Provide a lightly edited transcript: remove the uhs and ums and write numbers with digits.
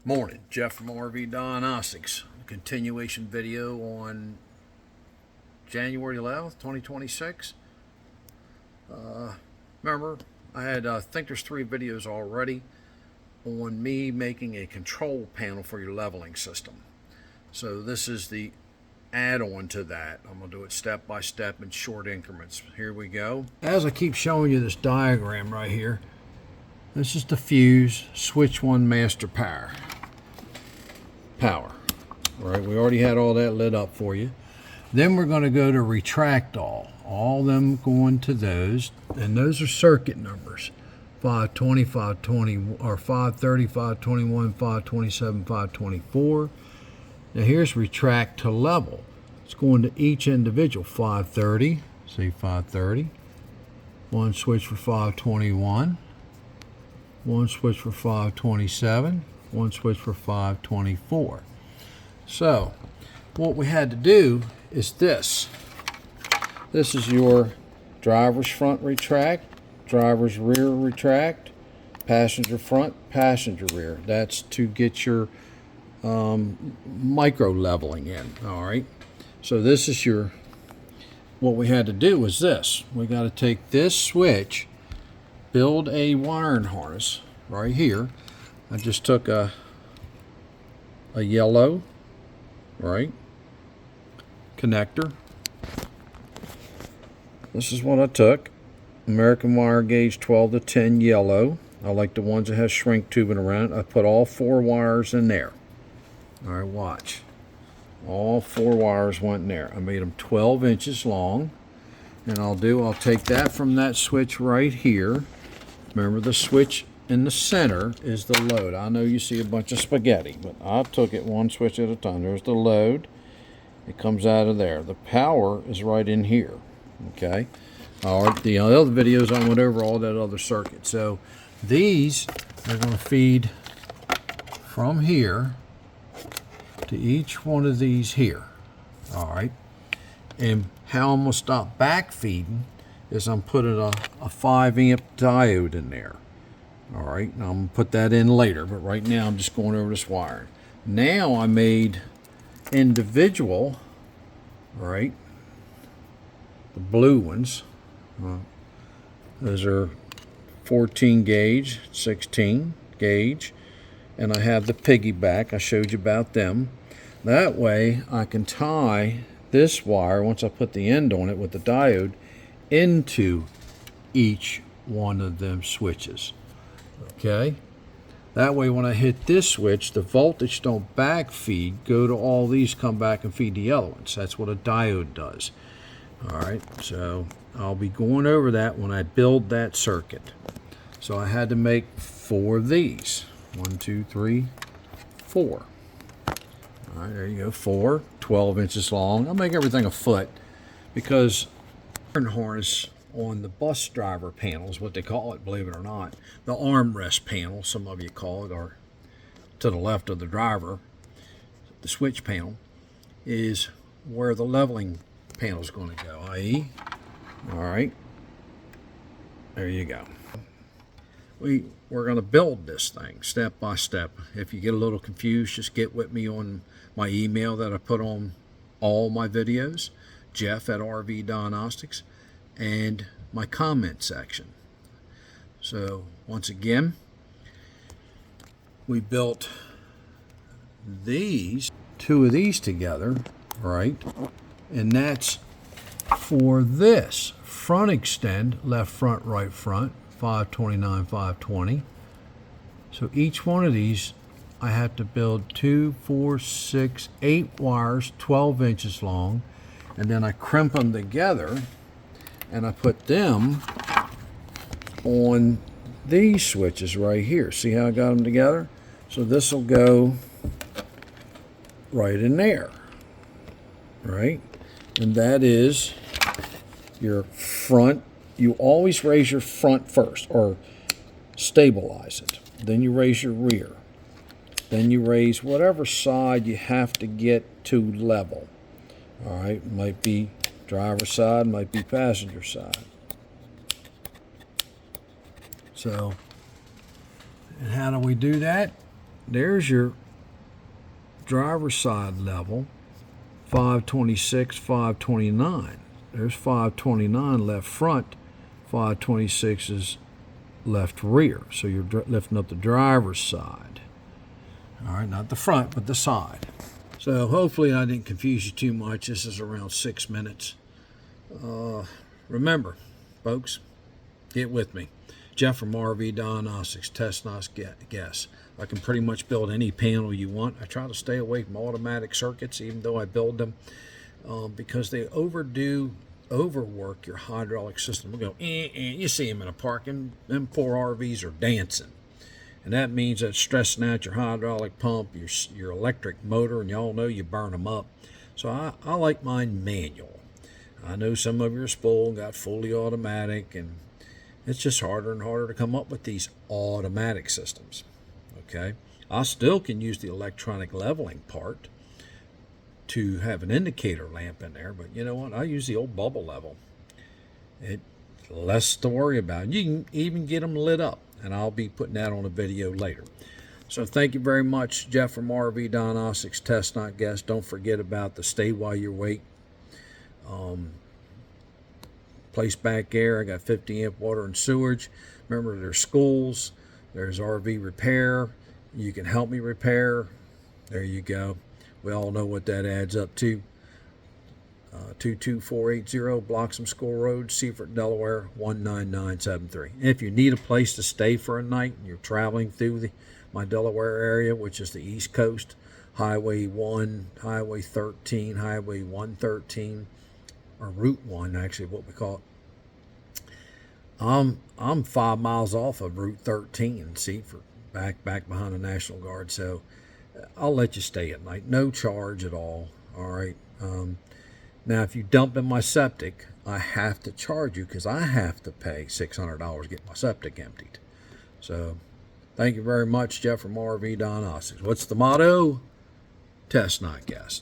Morning, Jeff from Rvdiagnostics. Continuation video on January 11th, 2026. Remember, I think there's 3 videos already on me making a control panel for your leveling system. So this is the add-on to that. I'm going to do it step by step in short increments. Here we go. As I keep showing you this diagram right here, this is the fuse, switch 1 master power. All right, we already had all that lit up for you. Then we're going to go to retract all them going to those, and those are circuit numbers: 520, 520, or 530, 521, 527, 524. Now here's retract to level. It's going to each individual. 530, see 530. One switch for 521. One switch for 527. One switch for 524. So what we had to do is this. This is your driver's front retract, driver's rear retract, passenger front, passenger rear. That's to get your micro leveling in. All right. So this is your, what we had to do was this. We got to take this switch, build a wiring harness right here. I just took a yellow, right, connector. This is what I took. American wire gauge 12 to 10 yellow. I like the ones that have shrink tubing around it. I put all 4 wires in there. All right, watch. All 4 wires went in there. I made them 12 inches long. And I'll take that from that switch right here. Remember, the switch in the center is the load. I know you see a bunch of spaghetti, but I took it 1 switch at a time. There's the load. It comes out of there. The power is right in here. Okay. All right. The other videos I went over all that other circuit. So these are going to feed from here to each one of these here. All right. And how I'm going to stop back feeding is I'm putting a 5 amp diode in there. All right, now I'm going to put that in later, but right now I'm just going over this wire. Now I made individual, right, the blue ones. Those are 14 gauge, 16 gauge, and I have the piggyback. I showed you about them. That way I can tie this wire, once I put the end on it with the diode, into each one of them switches. Okay, that way when I hit this switch, the voltage don't back feed, go to all these, come back and feed the other ones. That's what a diode does. All right, so I'll be going over that when I build that circuit. So I had to make 4 of these. 1, 2, 3, 4. All right, there you go, 4, 12 inches long. I'll make everything a foot because harness on the bus driver panel is what they call it, believe it or not. The armrest panel, some of you call it, or to the left of the driver, the switch panel, is where the leveling panel is going to go, i.e., all right, there you go. We're going to build this thing step by step. If you get a little confused, just get with me on my email that I put on all my videos, Jeff@Rvdiagnostics, and my comment section. So once again, we built these 2 of these together, right? And that's for this front extend, left front, right front, 529, 520. So each one of these I have to build 2, 4, 6, 8 wires, 12 inches long, and then I crimp them together and I put them on these switches right here. See how I got them together? So this will go right in there, right? And that is your front. You always raise your front first, or stabilize it. Then you raise your rear. Then you raise whatever side you have to get to level. All right, might be driver's side, might be passenger side. So, and how do we do that? there's your driver's side level, 526, 529. There's 529 left front, 526 is left rear. So you're lifting up the driver's side. All right, not the front, but the side. So hopefully I didn't confuse you too much. This is around 6 minutes. Remember, folks, get with me. Jeff from Rvdiagnostics, test not guess. I can pretty much build any panel you want. I try to stay away from automatic circuits, even though I build them, because they overwork your hydraulic system. We'll go, you see them in a park, and them poor RVs are dancing. And that means that's stressing out your hydraulic pump, your electric motor, and y'all know you burn them up. So I like mine manual. I know some of you are spoiled, got fully automatic, and it's just harder and harder to come up with these automatic systems. Okay, I still can use the electronic leveling part to have an indicator lamp in there, but you know what? I use the old bubble level. It's less to worry about. You can even get them lit up, and I'll be putting that on a video later. So thank you very much, Jeff from Rvdiagnostics, test not guess. Don't forget about the stay while you wait. Place back air. I got 50 amp water and sewage. Remember, there's schools, there's RV repair. You can help me repair. There you go. We all know what that adds up to. 22480 Bloxom School Road, Seaford, Delaware, 19973. If you need a place to stay for a night and you're traveling through my Delaware area, which is the East Coast, Highway 1, Highway 13, Highway 113, or Route 1, actually, what we call it. I'm 5 miles off of Route 13 in Seaford, back behind the National Guard. So I'll let you stay at night, no charge at all. All right. Now, if you dump in my septic, I have to charge you because I have to pay $600 to get my septic emptied. So thank you very much, Jeff from Rvdiagnostics. What's the motto? Test not guess.